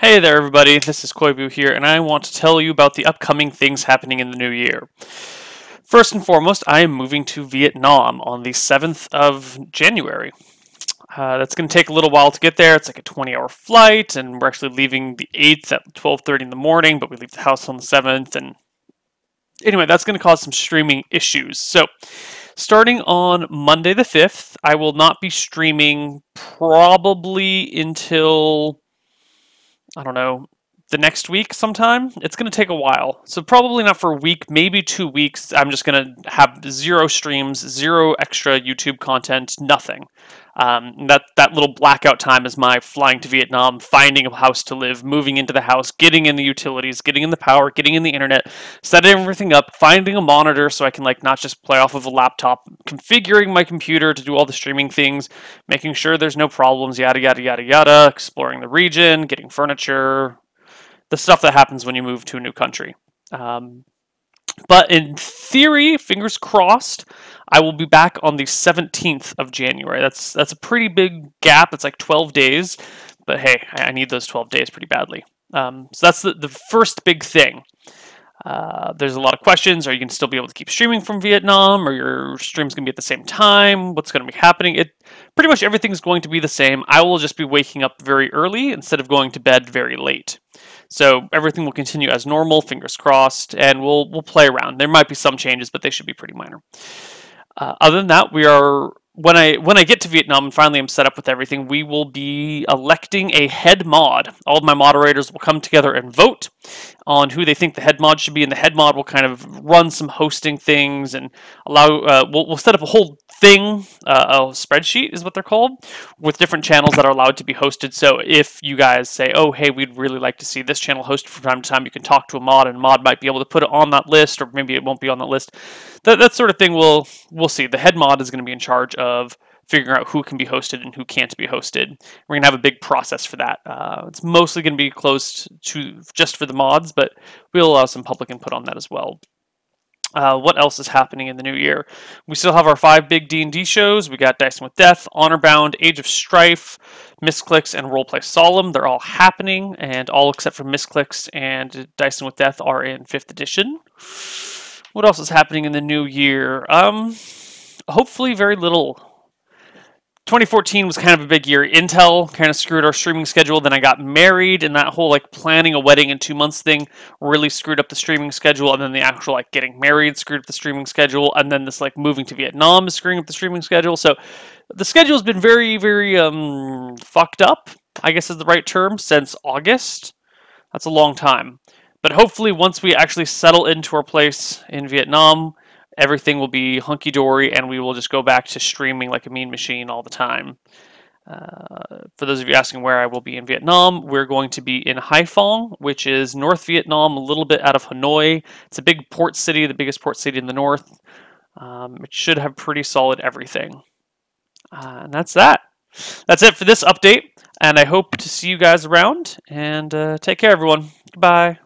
Hey there, everybody. This is Koibu here, and I want to tell you about the upcoming things happening in the new year. First and foremost, I am moving to Vietnam on the 7th of January. That's going to take a little while to get there. It's like a 20-hour flight, and we're actually leaving the 8th at 12:30 in the morning, but we leave the house on the 7th. And anyway, that's going to cause some streaming issues. So, starting on Monday the 5th, I will not be streaming probably until I don't know, the next week sometime. It's going to take a while. So probably not for a week, maybe 2 weeks. I'm just going to have zero streams, zero extra YouTube content, nothing. That little blackout time is my flying to Vietnam, finding a house to live, moving into the house, getting in the utilities, getting in the power, getting in the internet, setting everything up, finding a monitor so I can not just play off of a laptop, configuring my computer to do all the streaming things, making sure there's no problems, yada yada yada yada, exploring the region, getting furniture, the stuff that happens when you move to a new country. But in theory, fingers crossed, I will be back on the 17th of January. That's a pretty big gap. It's like 12 days. But hey, I need those 12 days pretty badly. So that's the first big thing. There's a lot of questions. Are you going to still be able to keep streaming from Vietnam? Or your stream's going to be at the same time? What's going to be happening? Pretty much everything's going to be the same. I will just be waking up very early instead of going to bed very late. So everything will continue as normal, fingers crossed, and we'll play around. There might be some changes, but they should be pretty minor. Other than that, when I get to Vietnam and finally I'm set up with everything, we will be electing a head mod. All of my moderators will come together and vote on who they think the head mod should be, and the head mod will kind of run some hosting things and allow. We'll set up a whole thing, a spreadsheet is what they're called, with different channels that are allowed to be hosted. So if you guys say, "Oh, hey, we'd really like to see this channel hosted from time to time," you can talk to a mod, and a mod might be able to put it on that list, or maybe it won't be on that list. That sort of thing we'll see. The head mod is going to be in charge of figuring out who can be hosted and who can't be hosted. We're going to have a big process for that. It's mostly going to be closed to just for the mods, but we'll allow some public input on that as well. What else is happening in the new year? We still have our 5 big D&D shows. We got Dicing with Death, Honorbound, Age of Strife, Misclicks, and Roleplay Solemn. They're all happening, and all except for Misclicks and Dicing with Death are in 5th edition. What else is happening in the new year? Hopefully very little. 2014 was kind of a big year. Intel kind of screwed our streaming schedule. Then I got married, and that whole planning a wedding in 2 months thing really screwed up the streaming schedule. And then the actual getting married screwed up the streaming schedule. And then this moving to Vietnam is screwing up the streaming schedule. So the schedule has been very, very fucked up, I guess is the right term, since August. That's a long time. But hopefully once we actually settle into our place in Vietnam, everything will be hunky-dory and we will just go back to streaming like a mean machine all the time. For those of you asking where I will be in Vietnam, we're going to be in Haiphong, which is North Vietnam, a little bit out of Hanoi. It's a big port city, the biggest port city in the north. It should have pretty solid everything. And that's that. That's it for this update, and I hope to see you guys around, and take care, everyone. Goodbye.